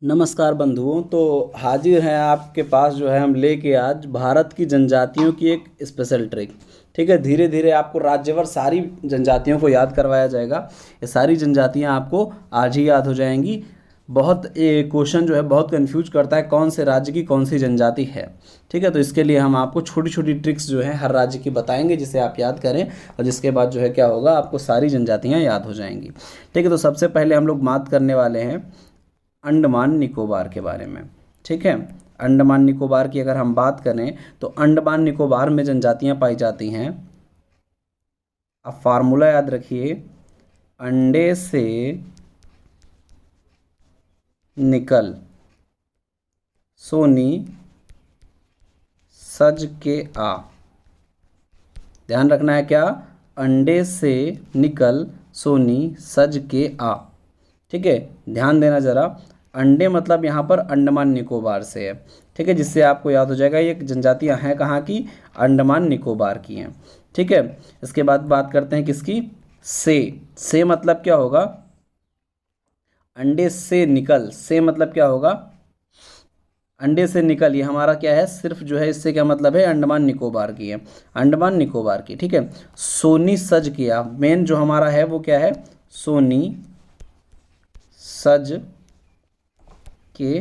नमस्कार बंधुओं। तो हाजिर हैं आपके पास जो है हम लेके आज भारत की जनजातियों की एक स्पेशल ट्रिक। ठीक है, धीरे धीरे आपको राज्यभर सारी जनजातियों को याद करवाया जाएगा। ये सारी जनजातियां आपको आज ही याद हो जाएंगी। बहुत ये क्वेश्चन जो है बहुत कंफ्यूज करता है कौन से राज्य की कौन सी जनजाति है। ठीक है, तो इसके लिए हम आपको छोटी छोटी ट्रिक्स जो है हर राज्य की बताएंगे जिसे आप याद करें, और जिसके बाद जो है क्या होगा, आपको सारी जनजातियाँ याद हो जाएंगी। ठीक है, तो सबसे पहले हम लोग बात करने वाले हैं अंडमान निकोबार के बारे में। ठीक है, अंडमान निकोबार की अगर हम बात करें तो अंडमान निकोबार में जनजातियां पाई जाती हैं। अब फार्मूला याद रखिए, अंडे से निकल सोनी सज के आ। ध्यान रखना है क्या, अंडे से निकल सोनी सज के आ। ठीक है, ध्यान देना ज़रा। अंडे मतलब यहाँ पर अंडमान निकोबार से है। ठीक है, जिससे आपको याद हो जाएगा ये जनजातियाँ हैं कहाँ की, अंडमान निकोबार की हैं। ठीक है, इसके बाद बात करते हैं किसकी, से मतलब क्या होगा, अंडे से निकल, से मतलब क्या होगा, अंडे से निकल। ये हमारा क्या है, सिर्फ जो है इससे क्या मतलब है, अंडमान निकोबार की है, अंडमान निकोबार की। ठीक है, सोनी सज किया, मेन जो हमारा है वो क्या है, सोनी सज के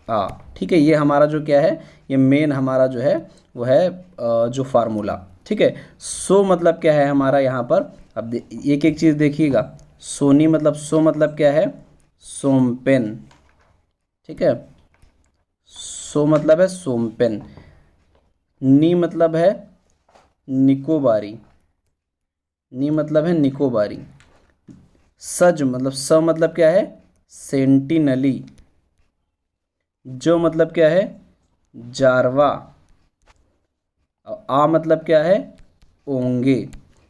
आ। ठीक है, ये हमारा जो क्या है, ये मेन हमारा जो है वो है जो फार्मूला। ठीक है, सो मतलब क्या है हमारा यहाँ पर, अब एक एक चीज़ देखिएगा। सोनी मतलब, सो मतलब क्या है, सोमपेन। ठीक है, सो मतलब है सोमपेन। नी मतलब है निकोबारी, नी मतलब है निकोबारी। सज मतलब, स मतलब क्या है, सेंटिनली। जो मतलब क्या है, जारवा। और आ मतलब क्या है, ओंगे।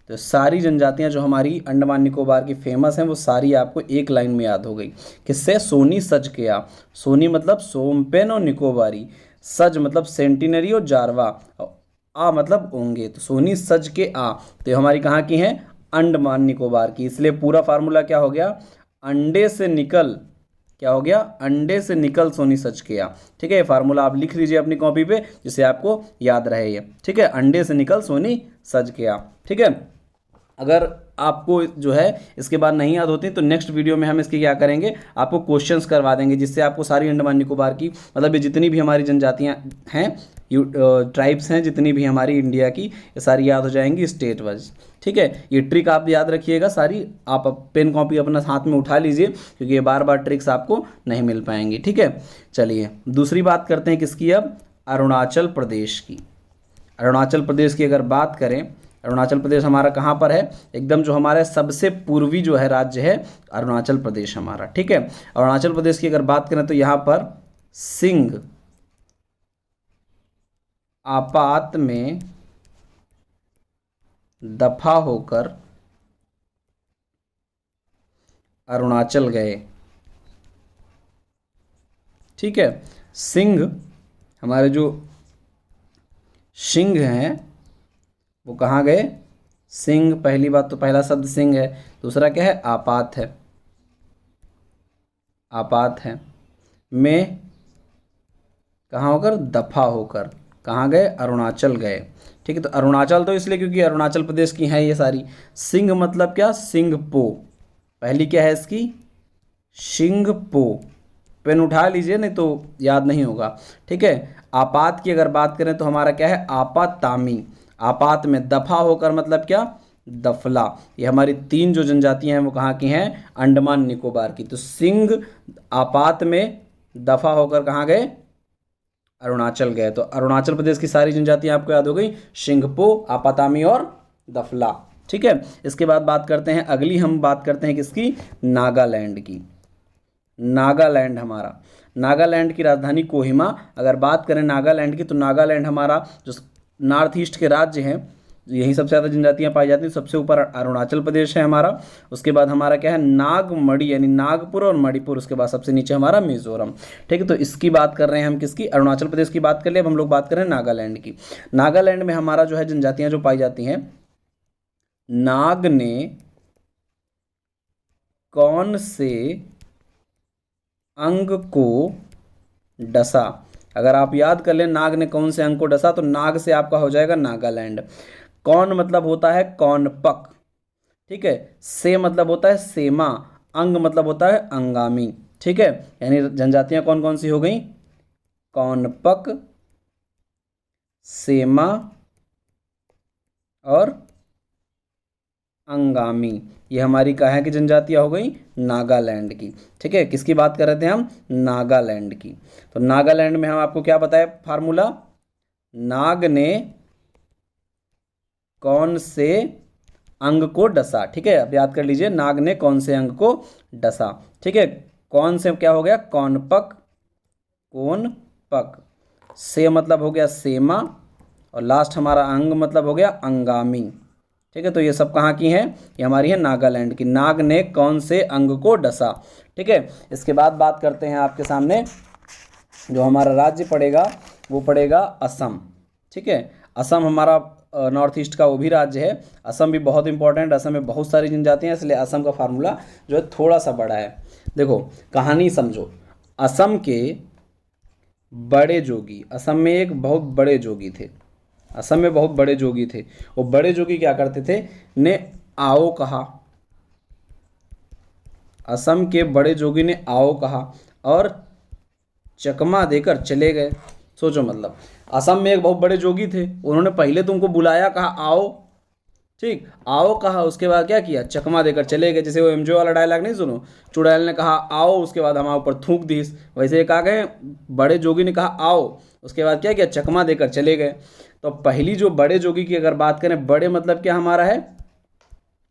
तो सारी जनजातियां जो हमारी अंडमान निकोबार की फेमस हैं वो सारी आपको एक लाइन में याद हो गई। किससे, सोनी सज के आ। सोनी मतलब सोमपेन और निकोबारी, सज मतलब सेंटिनरी और जारवा, और आ मतलब ओंगे। तो सोनी सज के आ, तो ये हमारी कहाँ की हैं, अंडमान निकोबार की। इसलिए पूरा फार्मूला क्या हो गया, अंडे से निकल, क्या हो गया, अंडे से निकल सोनी सच किया। ठीक है, ये फार्मूला आप लिख लीजिए अपनी कॉपी पे जिससे आपको याद रहे ये। ठीक है, अंडे से निकल सोनी सज किया। ठीक है, अगर आपको जो है इसके बाद नहीं याद होती तो नेक्स्ट वीडियो में हम इसके क्या करेंगे, आपको क्वेश्चंस करवा देंगे जिससे आपको सारी अंडमान निकोबार की, मतलब ये जितनी भी हमारी जनजातियां हैं, ट्राइब्स हैं जितनी भी हमारी इंडिया की, ये सारी याद हो जाएंगी स्टेट वाइज। ठीक है, ये ट्रिक आप याद रखिएगा सारी। आप पेन कॉपी अपना हाथ में उठा लीजिए क्योंकि ये बार बार ट्रिक्स आपको नहीं मिल पाएंगी। ठीक है, चलिए दूसरी बात करते हैं किसकी, अब अरुणाचल प्रदेश की। अरुणाचल प्रदेश की अगर बात करें, अरुणाचल प्रदेश हमारा कहाँ पर है, एकदम जो हमारे सबसे पूर्वी जो है राज्य है अरुणाचल प्रदेश हमारा। ठीक है, अरुणाचल प्रदेश की अगर बात करें तो यहाँ पर सिंह आपात में दफा होकर अरुणाचल गए। ठीक है, सिंह, हमारे जो सिंह हैं वो कहाँ गए, सिंह, पहली बात तो पहला शब्द सिंह है, दूसरा क्या है, आपात है, आपात है में कहाँ होकर, दफा होकर कहाँ गए, अरुणाचल गए। ठीक है, तो अरुणाचल तो इसलिए क्योंकि अरुणाचल प्रदेश की हैं ये सारी। सिंह मतलब क्या, सिंहपो, पहली क्या है इसकी, सिंहपो। पेन उठा लीजिए नहीं तो याद नहीं होगा। ठीक है, आपात की अगर बात करें तो हमारा क्या है, आपातामी। आपात में दफा होकर मतलब क्या, दफला। ये हमारी तीन जो जनजातियां हैं वो कहाँ की हैं, अंडमान निकोबार की। तो सिंह आपात में दफा होकर कहाँ गए, अरुणाचल गए। तो अरुणाचल प्रदेश की सारी जनजातियां आपको याद हो गई, सिंघपो, आपातामी और दफला। ठीक है, इसके बाद बात करते हैं, अगली हम बात करते हैं किसकी, नागालैंड की। नागालैंड हमारा, नागालैंड की राजधानी कोहिमा। अगर बात करें नागालैंड की तो नागालैंड हमारा जो नॉर्थ ईस्ट के राज्य हैं, यही सबसे ज़्यादा जनजातियां पाई जाती हैं। सबसे ऊपर अरुणाचल प्रदेश है हमारा, उसके बाद हमारा क्या है, नागमणि यानी नागपुर और मणिपुर, उसके बाद सबसे नीचे हमारा मिजोरम। ठीक है, तो इसकी बात कर रहे हैं हम किसकी, अरुणाचल प्रदेश की बात कर लिए। अब हम लोग बात कर रहे हैं नागालैंड की। नागालैंड में हमारा जो है जनजातियां जो पाई जाती हैं, नाग ने कौन से अंग को डसा। अगर आप याद कर लें नाग ने कौन से अंग को डसा, तो नाग से आपका हो जाएगा नागालैंड। कौन मतलब होता है कौनपक, ठीक है। से मतलब होता है सेमा, अंग मतलब होता है अंगामी, ठीक है। यानी जनजातियां कौन कौन सी हो गई, कौनपक, सेमा और अंगामी। ये हमारी कहाँ है कि जनजातियां हो गई, नागालैंड की, ठीक है। किसकी बात कर रहे थे हम, नागालैंड की। तो नागालैंड में हम आपको क्या बताए फार्मूला, नाग ने कौन से अंग को डसा, ठीक है। अब याद कर लीजिए नाग ने कौन से अंग को डसा, ठीक है। कौन से क्या हो गया, कौनपक, कौनपक। से मतलब हो गया सेमा, और लास्ट हमारा अंग मतलब हो गया अंगामी, ठीक है। तो ये सब कहाँ की हैं, ये हमारी है नागालैंड की। नाग ने कौन से अंग को डसा, ठीक है। इसके बाद बात करते हैं आपके सामने जो हमारा राज्य पड़ेगा वो पड़ेगा असम, ठीक है। असम हमारा नॉर्थ ईस्ट का वो भी राज्य है। असम भी बहुत इंपॉर्टेंट, असम में बहुत सारी जनजातियाँ हैं, इसलिए असम का फार्मूला जो है थोड़ा सा बड़ा है। देखो कहानी समझो, असम के बड़े जोगी, असम में एक बहुत बड़े जोगी थे, असम में बहुत बड़े जोगी थे। वो बड़े जोगी क्या करते थे, ने आओ कहा, असम के बड़े जोगी ने आओ कहा और चकमा देकर चले गए। सोचो मतलब असम में एक बहुत बड़े जोगी थे, उन्होंने पहले तुमको बुलाया, कहा आओ, ठीक, आओ कहा, उसके बाद क्या किया, चकमा देकर चले गए। जैसे वो एमजे वाला डायलॉग नहीं सुनो, चुड़ैल ने कहा आओ, उसके बाद हमारे ऊपर थूक दी, वैसे ये कहा गए बड़े जोगी ने कहा आओ, उसके बाद क्या किया, चकमा देकर चले गए। तो पहली जो बड़े जोगी की अगर बात करें, बड़े मतलब क्या हमारा है,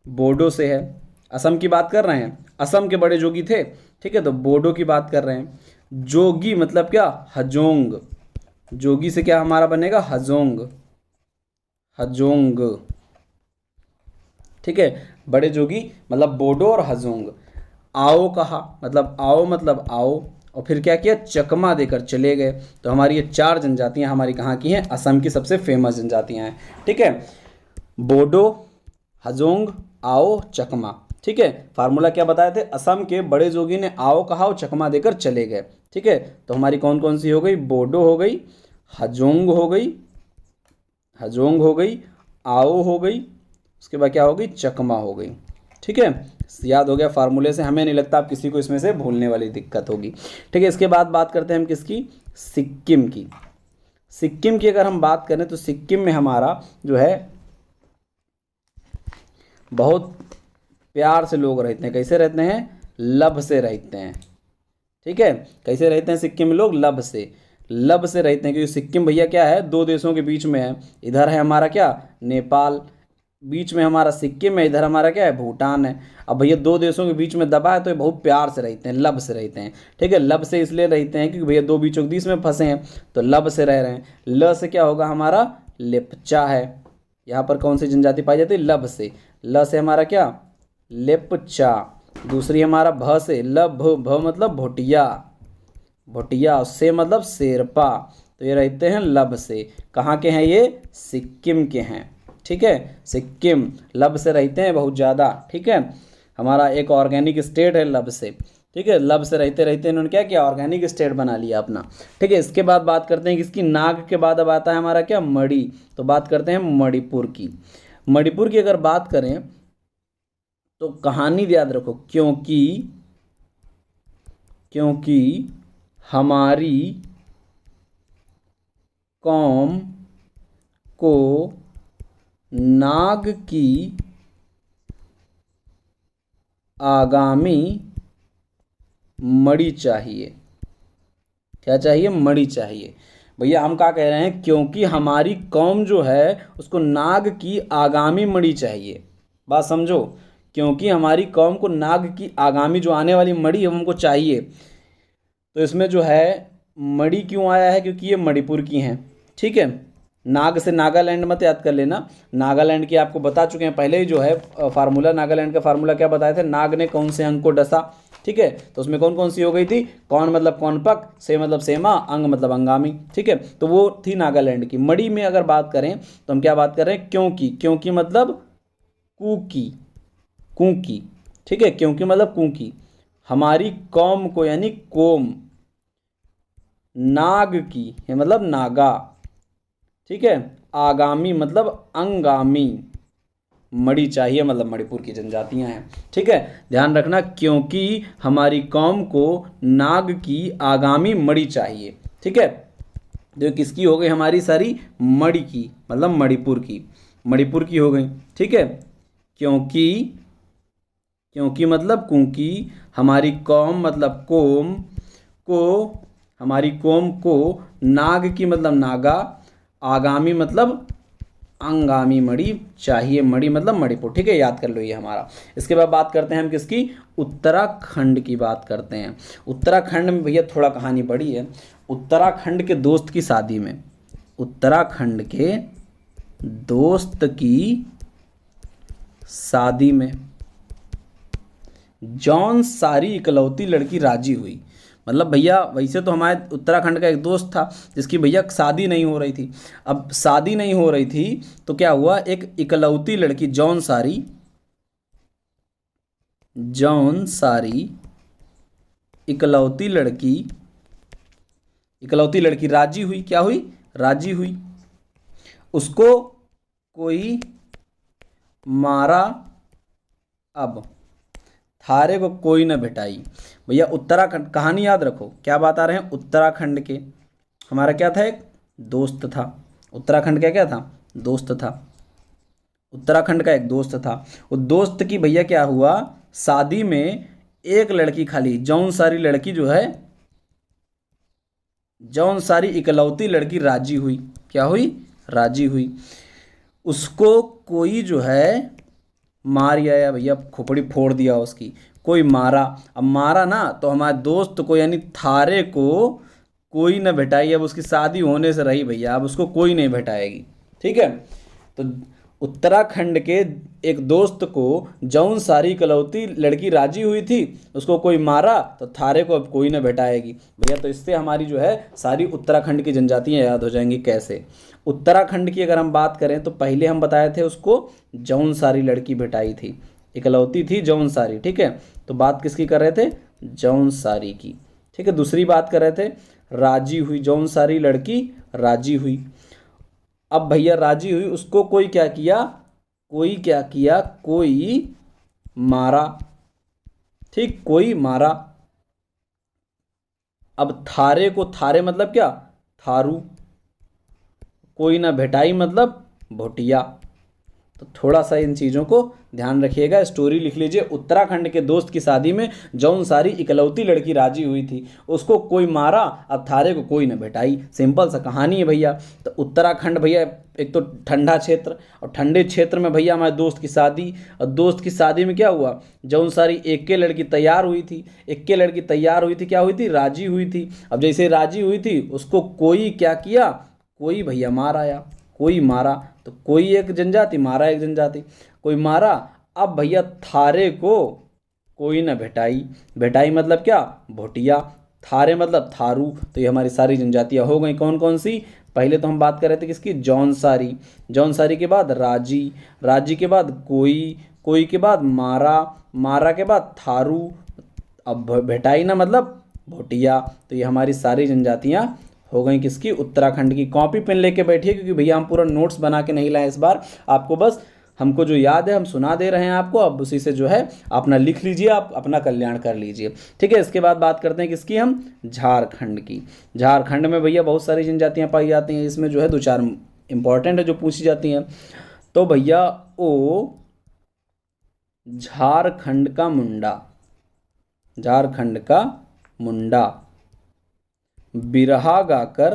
बोडो से है, असम की बात कर रहे हैं, असम के बड़े जोगी थे, ठीक है। तो बोडो की बात कर रहे हैं। जोगी मतलब क्या, हजोंग, जोगी से क्या हमारा बनेगा, हजोंग, हजोंग, ठीक है। बड़े जोगी मतलब बोडो और हजोंग। आओ कहा मतलब आओ, और फिर क्या किया, चकमा देकर चले गए। तो हमारी ये चार जनजातियां हमारी कहाँ की हैं, असम की सबसे फेमस जनजातियां हैं, ठीक है। बोडो, हजोंग, आओ, चकमा, ठीक है। फार्मूला क्या बताए थे, असम के बड़े जोगी ने आओ कहा और चकमा देकर चले गए, ठीक है। तो हमारी कौन कौन सी हो गई, बोडो हो गई, हजोंग हो गई, हजोंग हो गई, आओ हो गई, उसके बाद क्या हो गई, चकमा हो गई, ठीक है। याद हो गया फार्मूले से, हमें नहीं लगता आप किसी को इसमें से भूलने वाली दिक्कत होगी, ठीक है। इसके बाद बात करते हैं हम किसकी, सिक्किम की। सिक्किम की अगर हम बात करें तो सिक्किम में हमारा जो है बहुत प्यार से लोग रहते हैं। कैसे रहते हैं, लब से रहते हैं, ठीक है। कैसे रहते हैं सिक्किम में लोग, लब से, लब से रहते हैं, क्योंकि सिक्किम भैया क्या है, दो देशों के बीच में है। इधर है हमारा क्या, नेपाल, बीच में हमारा सिक्किम है, इधर हमारा क्या है, भूटान है। अब भैया दो देशों के बीच में दबा है, तो ये बहुत प्यार से रहते हैं, लब से रहते हैं, ठीक है। लब से इसलिए रहते हैं क्योंकि भैया दो बीचों के बीच में फंसे हैं, तो लब से रह रहे हैं। ल से क्या होगा हमारा, लेपचा है। यहाँ पर कौन सी जनजाति पाई जाती है, लब से। ल से हमारा क्या, लेपचा। दूसरी हमारा भ से, भ मतलब भोटिया, भोटिया, से मतलब शेरपा। तो ये रहते हैं लब से। कहाँ के हैं ये, सिक्किम के हैं, ठीक है। सिक्किम लब से रहते हैं बहुत ज़्यादा, ठीक है। हमारा एक ऑर्गेनिक स्टेट है लब से, ठीक है। लब से रहते रहते इन्होंने क्या किया, ऑर्गेनिक स्टेट बना लिया अपना, ठीक है। इसके बाद बात करते हैं किसकी, नाग के बाद अब आता है हमारा क्या, मणि। तो बात करते हैं मणिपुर की। मणिपुर की अगर बात करें तो कहानी याद रखो, क्योंकि हमारी कौम को नाग की आगामी मणि चाहिए। क्या चाहिए, मणि चाहिए। भैया हम क्या कह रहे हैं, क्योंकि हमारी कौम जो है उसको नाग की आगामी मणि चाहिए। बात समझो, क्योंकि हमारी कौम को नाग की आगामी जो आने वाली मणि है हमको चाहिए। तो इसमें जो है मणि क्यों आया है, क्योंकि ये मणिपुर की हैं, ठीक है। नाग से नागालैंड मत याद कर लेना, नागालैंड की आपको बता चुके हैं पहले ही जो है फार्मूला, नागालैंड का फार्मूला क्या बताए थे, नाग ने कौन से अंग को डसा, ठीक है। तो उसमें कौन कौन सी हो गई थी, कौन मतलब कौनपक, से मतलब सेमा, अंग मतलब अंगामी, ठीक है। तो वो थी नागालैंड की। मणि में अगर बात करें तो हम क्या बात कर रहे हैं, क्योंकि मतलब कुकी, कुकी, ठीक है, क्योंकि मतलब कुकी। हमारी कौम को यानी कोम, नाग की है मतलब नागा, ठीक है, आगामी मतलब अंगामी, मणि चाहिए मतलब मणिपुर की जनजातियां हैं, ठीक है। ध्यान रखना, क्योंकि हमारी कौम को नाग की आगामी मणि चाहिए, ठीक है। जो किसकी हो गई हमारी सारी, मणि की मतलब मणिपुर की, मणिपुर की हो गई, ठीक है। क्योंकि, क्योंकि मतलब क्योंकि हमारी कौम मतलब कोम को, हमारी कौम को नाग की मतलब नागा, आगामी मतलब अंगामी मणि चाहिए, मणि मतलब मणिपुर, ठीक है, याद कर लो ये हमारा। इसके बाद बात करते हैं हम किसकी, उत्तराखंड की बात करते हैं। उत्तराखंड में भैया थोड़ा कहानी बड़ी है। उत्तराखंड के दोस्त की शादी में, उत्तराखंड के दोस्त की शादी में जौन सारी इकलौती लड़की राजी हुई। मतलब भैया वैसे तो हमारे उत्तराखंड का एक दोस्त था जिसकी भैया शादी नहीं हो रही थी। अब शादी नहीं हो रही थी तो क्या हुआ, एक इकलौती लड़की जौन सारी, जौन सारी इकलौती लड़की, इकलौती लड़की राजी हुई। क्या हुई, राजी हुई। उसको कोई मारा, अब थारे को कोई न भेटाई। भैया उत्तराखंड, कहानी याद रखो, क्या बात आ रहे हैं, उत्तराखंड के हमारा क्या था, एक दोस्त था। उत्तराखंड का क्या था, दोस्त था। उत्तराखंड का एक दोस्त था। वो दोस्त की भैया क्या हुआ, शादी में एक लड़की खाली, जौन सारी लड़की जो है, जौन सारी इकलौती लड़की राजी हुई। क्या हुई, राजी हुई। उसको कोई जो है मार आया भैया, खोपड़ी फोड़ दिया उसकी, कोई मारा। अब मारा ना तो हमारे दोस्त को यानी थारे को कोई न भेटाई। अब उसकी शादी होने से रही भैया, अब उसको कोई नहीं भेटाएगी, ठीक है। तो उत्तराखंड के एक दोस्त को जौन सारी इकलौती लड़की राजी हुई थी, उसको कोई मारा तो थारे को अब कोई न भेटाएगी भैया। तो इससे हमारी जो है सारी उत्तराखंड की जनजातियां याद हो जाएंगी। कैसे, उत्तराखंड की अगर हम बात करें तो पहले हम बताए थे उसको जौन सारी लड़की भेटाई थी, इकलौती थी जौन सारी, ठीक है। तो बात किसकी कर रहे थे, जौन सारी की, ठीक है। दूसरी बात कर रहे थे राजी हुई, जौन सारी लड़की राजी हुई। अब भैया राजी हुई, उसको कोई क्या किया, कोई क्या किया, कोई मारा, ठीक, कोई मारा। अब थारे को, थारे मतलब क्या, थारू, कोई ना भेटाई मतलब भोटिया। तो थोड़ा सा इन चीज़ों को ध्यान रखिएगा। स्टोरी लिख लीजिए, उत्तराखंड के दोस्त की शादी में जौन सारी इकलौती लड़की राजी हुई थी, उसको कोई मारा, अब थारे को कोई न भेटाई। सिंपल सा कहानी है भैया। तो उत्तराखंड भैया एक तो ठंडा क्षेत्र, और ठंडे क्षेत्र में भैया हमारे दोस्त की शादी, और दोस्त की शादी में क्या हुआ, जौन सारी एक के लड़की तैयार हुई थी, एक के लड़की तैयार हुई थी, क्या हुई थी, राजी हुई थी। अब जैसे राजी हुई थी उसको कोई क्या किया, कोई भैया मार आया, कोई मारा। तो कोई एक जनजाति, मारा एक जनजाति, कोई मारा। अब भैया थारे को कोई न भेटाई, भेटाई मतलब क्या, भोटिया, थारे मतलब थारू। तो ये हमारी सारी जनजातियां हो गई। कौन कौन सी, पहले तो हम बात कर रहे थे किसकी, जौन सारी, जौन सारी के बाद राजी, राजी के बाद कोई, कोई के बाद मारा, मारा के बाद थारू, अब भेटाई ना मतलब भोटिया। तो ये हमारी सारी जनजातियां हो गई किसकी, उत्तराखंड की। कॉपी पेन लेके बैठिए क्योंकि भैया हम पूरा नोट्स बना के नहीं लाए इस बार। आपको बस हमको जो याद है हम सुना दे रहे हैं आपको, अब उसी से जो है अपना लिख लीजिए, आप अपना कल्याण कर लीजिए, ठीक है। इसके बाद बात करते हैं किसकी, हम झारखंड की। झारखंड में भैया बहुत सारी जनजातियां पाई जाती हैं, इसमें जो है दो चार इंपॉर्टेंट है जो पूछी जाती हैं। तो भैया ओ झारखंड का मुंडा, झारखंड का मुंडा बिरहा गाकर,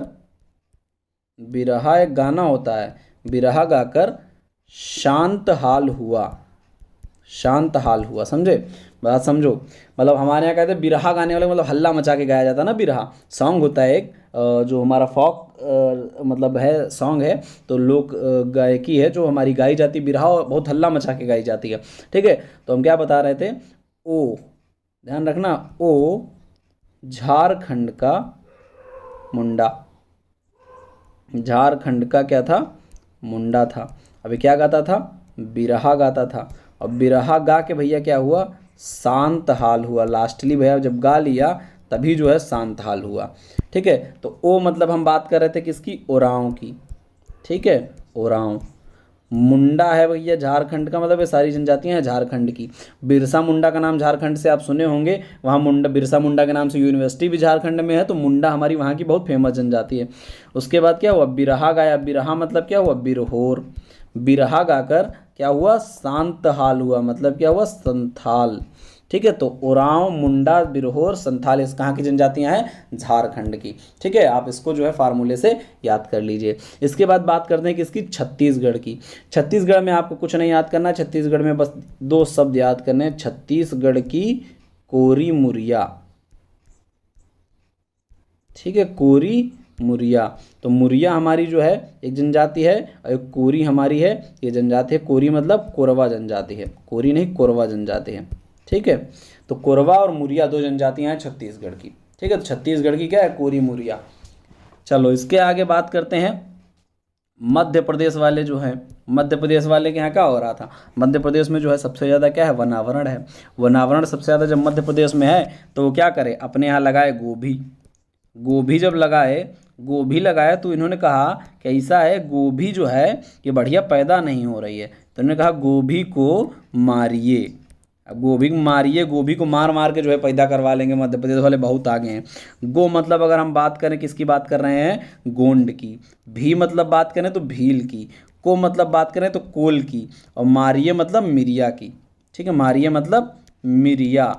बिरहा एक गाना होता है, बिरहा गाकर शांत हाल हुआ, शांत हाल हुआ, समझे, बात समझो। मतलब हमारे यहाँ कहते हैं बिरहा गाने वाले, मतलब हल्ला मचा के गाया जाता है ना, बिरहा सॉन्ग होता है एक, जो हमारा फोक मतलब है, सॉन्ग है। तो लोक गायकी है जो हमारी गाई जाती है, बिरहा बहुत हल्ला मचा के गाई जाती है, ठीक है। तो हम क्या बता रहे थे, ओ ध्यान रखना, ओ झारखंड का मुंडा, झारखंड का क्या था, मुंडा था। अभी क्या गाता था, बिरहा गाता था। और बिरहा गा के भैया क्या हुआ, शांत हाल हुआ। लास्टली भैया जब गा लिया तभी जो है शांत हाल हुआ। ठीक है, तो ओ मतलब हम बात कर रहे थे किसकी, ओरांव की। ठीक है, ओरांव। मुंडा है भैया झारखंड का, मतलब ये सारी जनजातियां हैं झारखंड की। बिरसा मुंडा का नाम झारखंड से आप सुने होंगे, वहाँ मुंडा, बिरसा मुंडा के नाम से यूनिवर्सिटी भी झारखंड में है, तो मुंडा हमारी वहाँ की बहुत फेमस जनजाति है। उसके बाद क्या हुआ, बिरहा गाया। बिरहा मतलब क्या हुआ, बिरहोर। बिरहा गाकर क्या हुआ, शांत हाल हुआ, मतलब क्या हुआ, संथाल। ठीक है, तो ओरांव, मुंडा, बिरहोर, संथाल इस कहाँ की जनजातियां हैं, झारखंड की। ठीक है, आप इसको जो है फार्मूले से याद कर लीजिए। इसके बाद बात करते हैं किसकी, छत्तीसगढ़ की। छत्तीसगढ़ में आपको कुछ नहीं याद करना है, छत्तीसगढ़ में बस दो शब्द याद करने हैं, छत्तीसगढ़ की कोरी मुरिया। ठीक है, कोरी मुरिया। तो मुरिया हमारी जो है एक जनजाति है, और एक कोरी हमारी है, ये जनजाति है। कोरी मतलब कोरवा जनजाति है, कोरी नहीं कोरवा जनजाति है। ठीक है, तो कोरवा और मुरिया दो जनजातियां हैं छत्तीसगढ़ की। ठीक है, तो छत्तीसगढ़ की क्या है, कोरी मुरिया। चलो इसके आगे बात करते हैं मध्य प्रदेश वाले जो हैं। मध्य प्रदेश वाले के यहाँ क्या हो रहा था, मध्य प्रदेश में जो है सबसे ज़्यादा क्या है, वनावरण है। वनावरण सबसे ज़्यादा जब मध्य प्रदेश में है तो वो क्या करे, अपने यहाँ लगाए गोभी। गोभी जब लगाए, गोभी लगाया तो इन्होंने कहा कि ऐसा है, गोभी जो है ये बढ़िया पैदा नहीं हो रही है, तो इन्होंने कहा गोभी को मारिए। अब गोभी को मारिए, गोभी को मार मार के जो है पैदा करवा लेंगे। मध्य प्रदेश वाले बहुत आगे हैं। गो मतलब अगर हम बात करें किसकी बात कर रहे हैं, गोंड की। भी मतलब बात करें तो भील की। को मतलब बात करें तो कोल की। और मारिए मतलब मिरिया की। ठीक है, मारिए मतलब मिरिया।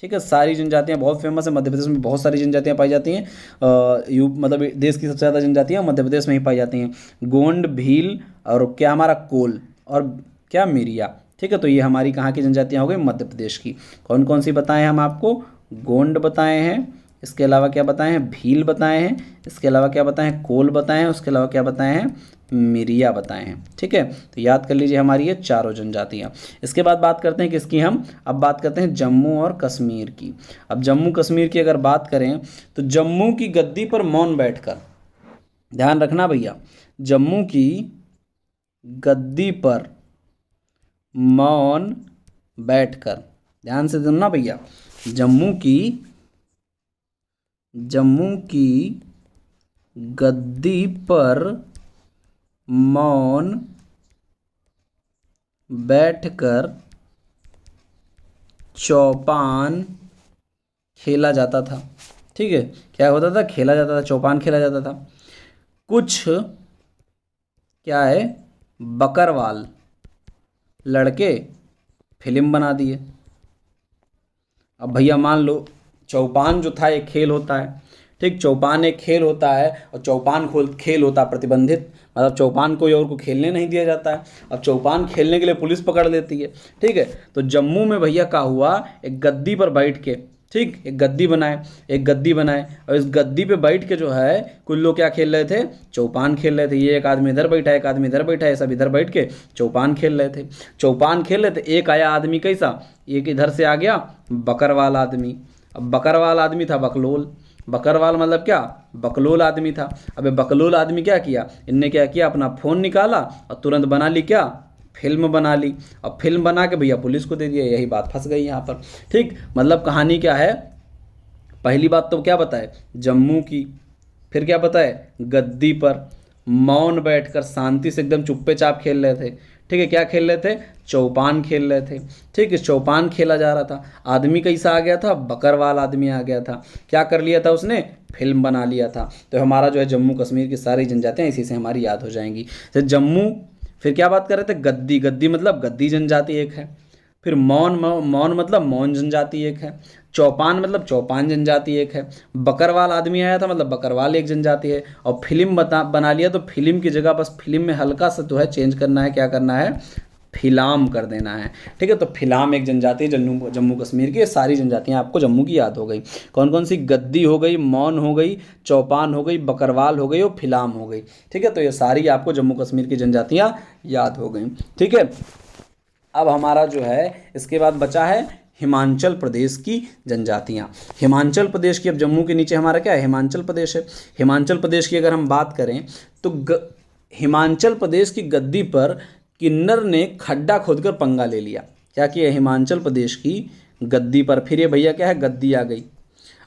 ठीक है, सारी जनजातियां बहुत फेमस है। मध्य प्रदेश में बहुत सारी जनजातियां पाई जाती हैं। यू मतलब देश की सबसे ज़्यादा जनजातियां मध्य प्रदेश में ही पाई जाती हैं। गोंड, भील और क्या हमारा कोल, और क्या मिरिया। ठीक है, तो ये हमारी कहाँ की जनजातियां हो गई, मध्य प्रदेश की। कौन कौन सी बताएं हम आपको, गोंड बताए हैं, इसके अलावा क्या बताए हैं, भील बताए हैं, इसके अलावा क्या बताए हैं, कोल बताए हैं, उसके अलावा क्या बताए हैं, मिरिया बताए हैं। ठीक है, तो याद कर लीजिए हमारी ये चारों जनजातियां। इसके बाद बात करते हैं किसकी, हम अब बात करते हैं जम्मू और कश्मीर की। अब जम्मू कश्मीर की अगर बात करें तो जम्मू की गद्दी पर मौन बैठकर, ध्यान रखना भैया, जम्मू की गद्दी पर मौन बैठकर, ध्यान से सुनना भैया, जम्मू की गद्दी पर मौन बैठकर चौपान खेला जाता था। ठीक है, क्या होता था, खेला जाता था, चौपान खेला जाता था। कुछ क्या है, बकरवाल लड़के फिल्म बना दिए। अब भैया मान लो चौपान जो था एक खेल होता है। ठीक, चौपान एक खेल होता है, और चौपान खेल होता है प्रतिबंधित, मतलब चौपान कोई और को खेलने नहीं दिया जाता है। अब चौपान खेलने के लिए पुलिस पकड़ लेती है। ठीक है, तो जम्मू में भैया क्या हुआ, एक गद्दी पर बैठ के, ठीक, एक गद्दी बनाए, और इस गद्दी पे बैठ के जो है कुछ लोग क्या खेल रहे थे, चौपान खेल रहे थे। ये एक आदमी इधर बैठा है, एक आदमी इधर बैठा है, सब इधर बैठ के चौपान खेल रहे थे। चौपान खेल रहे थे, एक आया आदमी कैसा, एक इधर से आ गया बकरवाल आदमी। अब बकरवाल आदमी था बकलोल। बकरवाल मतलब क्या, बकलोल आदमी था। अब बकलोल आदमी क्या किया, इनने क्या किया, अपना फ़ोन निकाला और तुरंत बना ली क्या, फिल्म बना ली। और फिल्म बना के भैया पुलिस को दे दिया। यही बात फंस गई यहाँ पर। ठीक, मतलब कहानी क्या है, पहली बात तो क्या बताए, जम्मू की, फिर क्या बताए, गद्दी पर मौन बैठकर शांति से एकदम चुप्पे चाप खेल रहे थे। ठीक है, क्या खेल रहे थे, चौपान खेल रहे थे। ठीक है, चौपान खेला जा रहा था। आदमी कैसा आ गया था, बकरवाल आदमी आ गया था। क्या कर लिया था उसने, फिल्म बना लिया था। तो हमारा जो है जम्मू कश्मीर की सारी जनजातियाँ इसी से हमारी याद हो जाएंगी। तो जम्मू, फिर क्या बात कर रहे थे, गद्दी। गद्दी मतलब गद्दी जनजाति एक है। फिर मौन, मौन मतलब मौन जनजाति एक है। चौपान मतलब चौपान जनजाति एक है। बकरवाल आदमी आया था मतलब बकरवाल एक जनजाति है। और फिल्म बना लिया, तो फिल्म की जगह बस फिल्म में हल्का सा जो है चेंज करना है, क्या करना है, फिलाम कर देना है। ठीक है, तो फिलाम एक जनजाति जम्मू जम्मू कश्मीर की। सारी जनजातियां आपको जम्मू की याद हो गई। कौन कौन सी, गद्दी हो गई, मौन हो गई, चौपान हो गई, बकरवाल हो गई और फिलाम हो गई। ठीक है, तो ये सारी आपको जम्मू कश्मीर की जनजातियां याद हो गई। ठीक है, अब हमारा जो है इसके बाद बचा है हिमाचल प्रदेश की जनजातियां। हिमाचल प्रदेश की, अब जम्मू के नीचे हमारा क्या है, हिमाचल प्रदेश है। हिमाचल प्रदेश की अगर हम बात करें तो हिमाचल प्रदेश की गद्दी पर किन्नर ने खड्डा खोदकर पंगा ले लिया। क्या किया, हिमाचल प्रदेश की गद्दी पर, फिर ये भैया क्या है, गद्दी आ गई।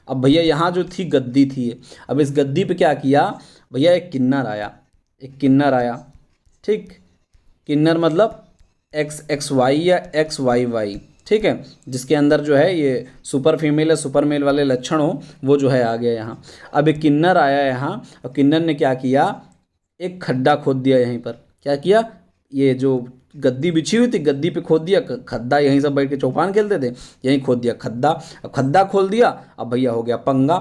अब भैया यहाँ जो थी गद्दी थी, अब इस गद्दी पे क्या किया भैया, एक किन्नर आया, एक किन्नर आया, ठीक। किन्नर मतलब एक्स एक्स वाई या एक्स वाई वाई, ठीक है, जिसके अंदर जो है ये सुपर फीमेल या सुपर मेल वाले लक्षण हो, वो जो है आ गया यहाँ। अब एक किन्नर आया यहाँ, और किन्नर ने क्या किया, एक खड्डा खोद दिया यहीं पर। क्या किया, ये जो गद्दी बिछी हुई थी, गद्दी पे खोद दिया खड्डा, यहीं सब बैठ के चौपान खेलते थे, यहीं खोद दिया खड्डा। अब खड्डा खोल दिया, अब भैया हो गया पंगा।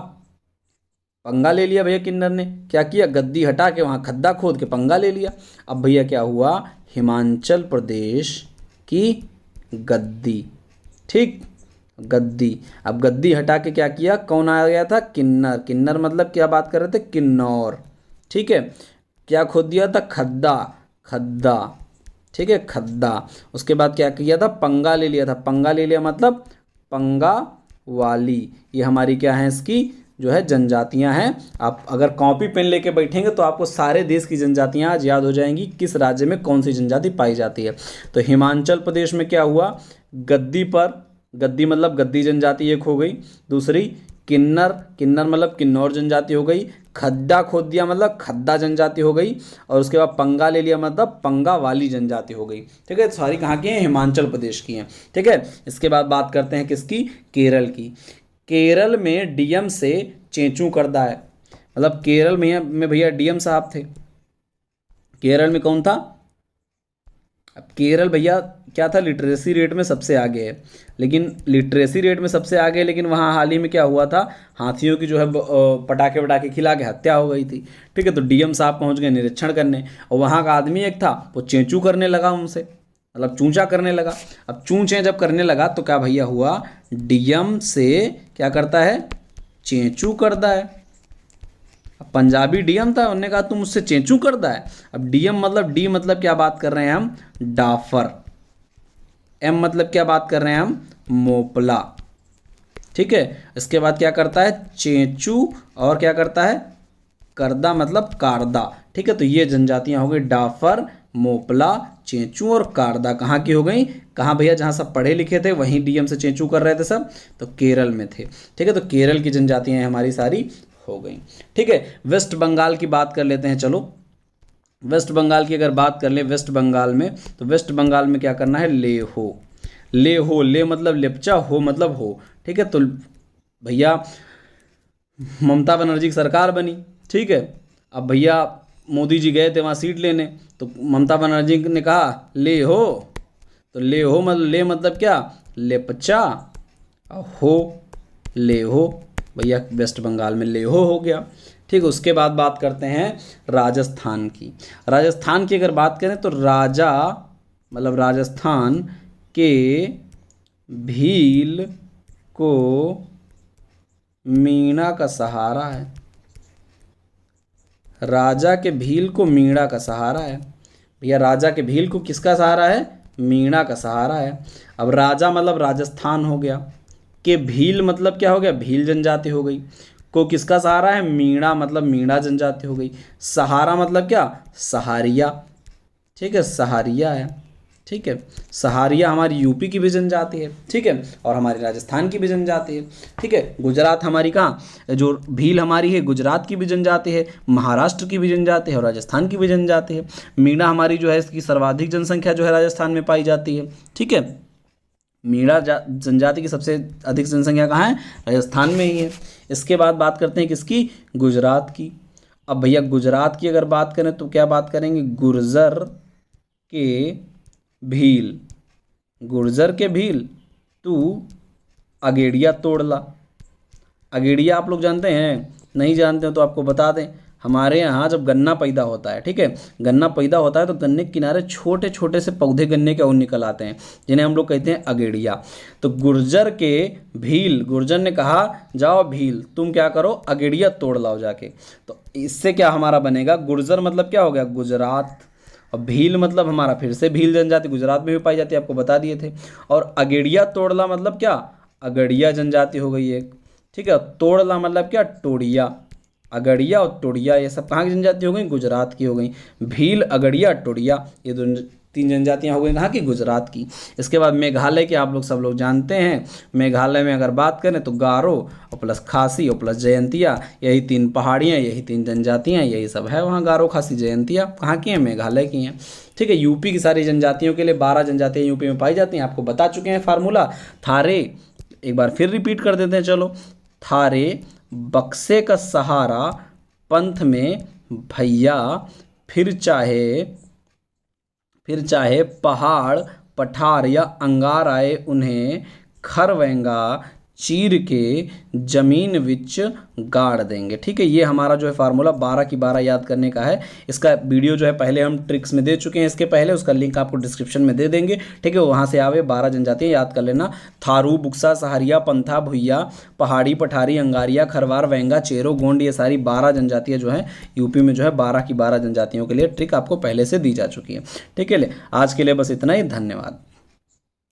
पंगा ले लिया भैया किन्नर ने, क्या किया, गद्दी हटा के वहाँ खड्डा खोद के पंगा ले लिया। अब भैया क्या हुआ, हिमाचल प्रदेश की गद्दी, ठीक, गद्दी। अब गद्दी हटा के क्या किया, कौन आ गया था, किन्नर। किन्नर मतलब क्या बात कर रहे थे, किन्नौर, ठीक है। क्या खोद दिया था, खड्डा, खड्डा, ठीक है, खड्डा। उसके बाद क्या किया था, पंगा ले लिया था। पंगा ले लिया मतलब पंगा वाली, ये हमारी क्या है, इसकी जो है जनजातियां हैं। आप अगर कॉपी पेन लेके बैठेंगे तो आपको सारे देश की जनजातियां आज याद हो जाएंगी, किस राज्य में कौन सी जनजाति पाई जाती है। तो हिमाचल प्रदेश में क्या हुआ, गद्दी पर, गद्दी मतलब गद्दी जनजाति एक हो गई। दूसरी किन्नर, किन्नर मतलब किन्नौर जनजाति हो गई। खड्डा खोद दिया मतलब खद्दा जनजाति हो गई। और उसके बाद पंगा ले लिया मतलब पंगा वाली जनजाति हो गई, ठीक है। सारी कहाँ की हैं, हिमाचल प्रदेश की हैं, ठीक है। इसके बाद बात करते हैं किसकी, केरल की। केरल में डीएम से चेंचू करदा है, मतलब केरल में भैया डीएम साहब थे। केरल में कौन था, अब केरल भैया क्या था, लिटरेसी रेट में सबसे आगे है, लेकिन लिटरेसी रेट में सबसे आगे है, लेकिन वहाँ हाल ही में क्या हुआ था, हाथियों की जो है पटाखे वटाखे खिला के हत्या हो गई थी, ठीक है। तो डीएम साहब पहुँच गए निरीक्षण करने, और वहाँ का आदमी एक था, वो चेंचू करने लगा उनसे, मतलब चूंचा करने लगा। अब चूंचे जब करने लगा तो क्या भैया हुआ, डीएम से क्या करता है, चेंचू करता है। अब पंजाबी डीएम था, उन्होंने कहा तुम मुझसे चेंचू करता है। अब डीएम मतलब, डी मतलब क्या बात कर रहे हैं हम, डाफर। एम मतलब क्या बात कर रहे हैं हम, मोपला, ठीक है। इसके बाद क्या करता है, चेंचू, और क्या करता है, करदा मतलब कारदा, ठीक है। तो ये जनजातियां हो गई, डाफर, मोपला, चेंचू और कारदा। कहाँ की हो गई, कहाँ भैया, जहाँ सब पढ़े लिखे थे वहीं डीएम से चेंचू कर रहे थे सब, तो केरल में थे, ठीक है। तो केरल की जनजातियां हमारी सारी हो गई, ठीक है। वेस्ट बंगाल की बात कर लेते हैं, चलो। वेस्ट बंगाल की अगर बात कर ले, वेस्ट बंगाल में, तो वेस्ट बंगाल में क्या करना है, ले हो, ले हो, ले मतलब लेप्चा, हो मतलब हो, ठीक है। तो भैया ममता बनर्जी की सरकार बनी, ठीक है। अब भैया मोदी जी गए थे वहाँ सीट लेने, तो ममता बनर्जी ने कहा ले हो, तो ले हो मतलब, ले मतलब क्या, लेपचा, हो, ले हो, भैया वेस्ट बंगाल में ले हो गया, ठीक है। उसके बाद बात करते हैं राजस्थान की। राजस्थान की अगर बात करें तो राजा मतलब राजस्थान के भील को मीणा का सहारा है। राजा के भील को मीणा का सहारा है, भैया राजा के भील को किसका सहारा है, मीणा का सहारा है। अब राजा मतलब राजस्थान हो गया, के भील मतलब क्या हो गया, भील जनजाति हो गई, को किसका सहारा है, मीणा मतलब मीणा जनजाति हो गई, सहारा मतलब क्या, सहारिया, ठीक है, सहारिया है, ठीक है। सहारिया हमारी यूपी की भी जनजाति है, ठीक है, और हमारी राजस्थान की भी जनजाति है, ठीक है। गुजरात हमारी कहाँ, जो भील हमारी है गुजरात की भी जनजाति है, महाराष्ट्र की भी जनजाति है और राजस्थान की भी जनजाति है। मीणा हमारी जो है इसकी सर्वाधिक जनसंख्या जो है राजस्थान में पाई जाती है, ठीक है। मीणा जनजाति की सबसे अधिक जनसंख्या कहाँ है, राजस्थान में ही है। इसके बाद बात करते हैं किसकी, गुजरात की। अब भैया गुजरात की अगर बात करें तो क्या बात करेंगे, गुर्जर के भील, गुर्जर के भील तू अगेड़िया तोड़ ला। अगेड़िया आप लोग जानते हैं, नहीं जानते हो तो आपको बता दें, हमारे यहाँ जब गन्ना पैदा होता है, ठीक है, गन्ना पैदा होता है तो गन्ने के किनारे छोटे छोटे से पौधे गन्ने के और निकल आते हैं, जिन्हें हम लोग कहते हैं अगेड़िया। तो गुर्जर के भील, गुर्जर ने कहा जाओ भील तुम क्या करो, अगेड़िया तोड़ लाओ जाके। तो इससे क्या हमारा बनेगा, गुर्जर मतलब क्या हो गया, गुजरात, और भील मतलब हमारा फिर से भील जनजाति गुजरात में भी पाई जाती है, आपको बता दिए थे। और अगेड़िया तोड़ला मतलब क्या, अगड़िया जनजाति हो गई एक, ठीक है। तोड़ला मतलब क्या, टोड़िया, अगड़िया और टोड़िया ये सब कहाँ की जनजाति हो गई, गुजरात की हो गई। भील, अगड़िया, टोड़िया ये 3 जनजातियां हो गई कहाँ की, गुजरात की। इसके बाद मेघालय के आप लोग सब लोग जानते हैं, मेघालय में अगर बात करें तो गारो और प्लस खासी और प्लस जयंतिया, यही 3 पहाड़ियाँ, यही 3 जनजातियाँ, यही सब है वहाँ। गारो खासी जयंतिया कहाँ की हैं, मेघालय की हैं। ठीक है, यूपी की सारी जनजातियों के लिए 12 जनजातियाँ यूपी में पाई जाती हैं, आपको बता चुके हैं फार्मूला। थारे एक बार फिर रिपीट कर देते हैं, चलो। थारे बक्से का सहारा पंथ में भैया, फिर चाहे पहाड़ पठार या अंगार आए, उन्हें खरवेंगा चीर के जमीन विच गाड़ देंगे। ठीक है, ये हमारा जो है फार्मूला 12 की 12 याद करने का है। इसका वीडियो जो है पहले हम ट्रिक्स में दे चुके हैं, इसके पहले उसका लिंक आपको डिस्क्रिप्शन में दे देंगे। ठीक है, वहाँ से आवे 12 जनजातियाँ याद कर लेना। थारू, बुक्सा, सहारिया, पंथा, भुइया, पहाड़ी, पठारी, अंगारिया, खरवार, वेंगा, चेरो, गोंड, ये सारी 12 जनजातियाँ जो हैं यूपी में जो है 12 की 12 जनजातियों के लिए ट्रिक आपको पहले से दी जा चुकी है। ठीक है, आज के लिए बस इतना ही, धन्यवाद।